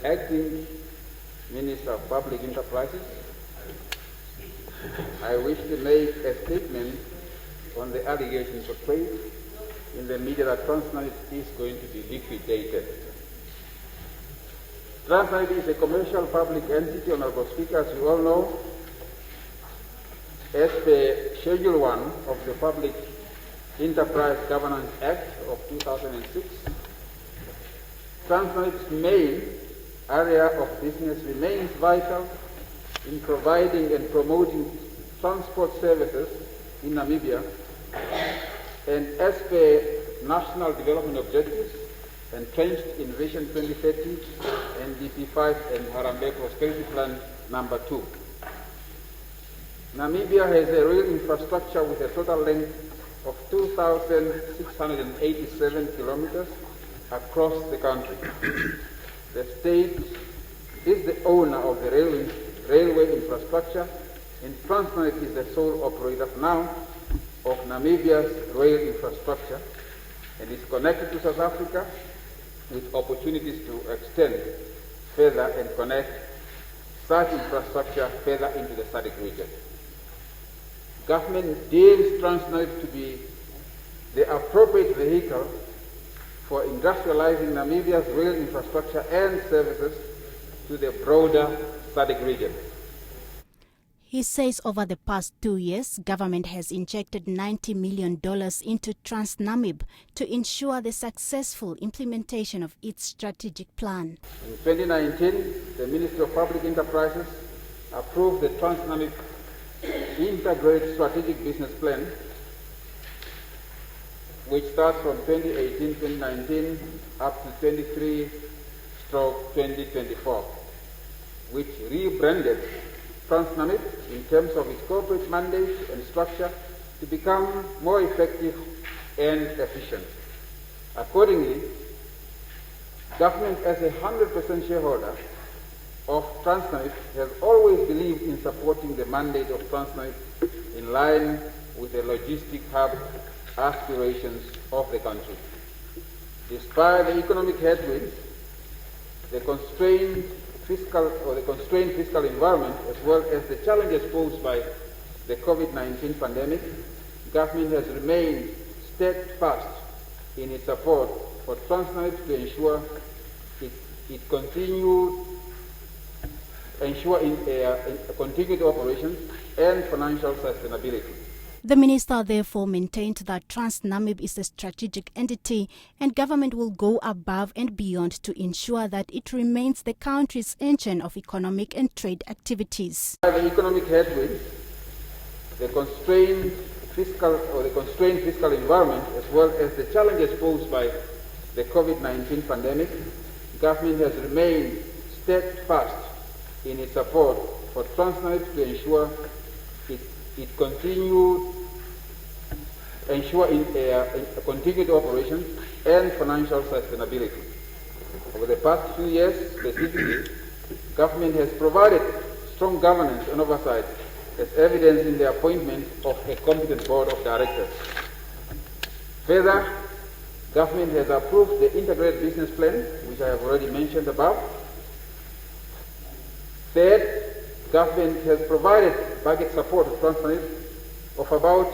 Acting Minister of Public Enterprises, I wish to make a statement on the allegations portrayed in the media that TransNamib is going to be liquidated. TransNamib is a commercial public entity, Honorable Speaker, as you all know. As per Schedule 1 of the Public Enterprise Governance Act of 2006, TransNamib's main area of business remains vital in providing and promoting transport services in Namibia, and as per national development objectives entrenched in Vision 2030, NBC 5 and Harambee Prosperity Plan number 2. Namibia has a rail infrastructure with a total length of 2,687 kilometers across the country. The state is the owner of the railway infrastructure, and TransNamib is the sole operator now of Namibia's rail infrastructure and is connected to South Africa with opportunities to extend further and connect such infrastructure further into the SADC region. Government deems TransNamib to be the appropriate vehicle for industrializing Namibia's rail infrastructure and services to the broader SADC region. He says over the past 2 years, government has injected $90 million into TransNamib to ensure the successful implementation of its strategic plan. In 2019, the Minister of Public Enterprises approved the TransNamib Integrated Strategic Business Plan, which starts from 2018-2019 up to 23/2024, which rebranded TransNamib in terms of its corporate mandate and structure to become more effective and efficient. Accordingly, government as a 100% shareholder of TransNamib has always believed in supporting the mandate of TransNamib in line with the logistic hub aspirations of the country. Despite the economic headwinds, the constrained fiscal environment, as well as the challenges posed by the COVID-19 pandemic, government has remained steadfast in its support for TransNamib to ensure continued operations and financial sustainability. The minister therefore maintained that TransNamib is a strategic entity and government will go above and beyond to ensure that it remains the country's engine of economic and trade activities. The economic headwinds, the constrained fiscal environment, as well as the challenges posed by the COVID-19 pandemic, government has remained steadfast in its support for TransNamib to ensure continued operations and financial sustainability. Over the past few years, specifically, government has provided strong governance and oversight, as evidenced in the appointment of a competent board of directors. Further, government has approved the integrated business plan, which I have already mentioned above. Third, government has provided budget support to TransNamib of about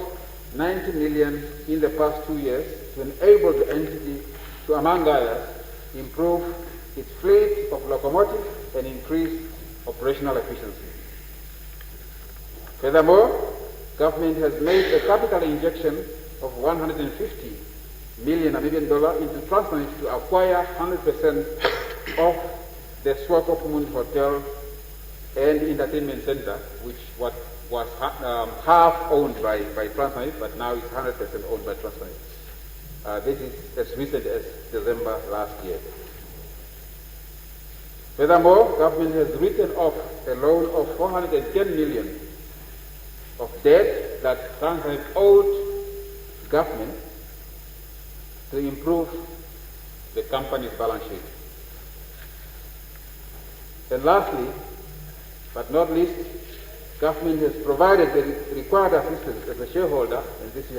90 million in the past 2 years to enable the entity to, among others, improve its fleet of locomotives and increase operational efficiency. Furthermore, government has made a capital injection of 150 million Namibian dollar into TransNamib to acquire 100% of the Swakopmund Hotel and Entertainment Center, which was half owned by TransNamib, but now it's 100% owned by TransNamib. This is as recent as December last year. Furthermore, government has written off a loan of 410 million of debt that TransNamib owed government to improve the company's balance sheet. And lastly, but not least, government has provided the required assistance as a shareholder, and this you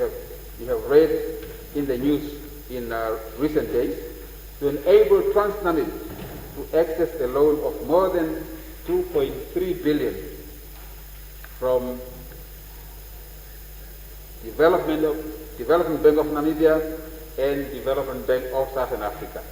have read in the news in recent days, to enable TransNamib to access a loan of more than 2.3 billion from Development Bank of Namibia and Development Bank of Southern Africa.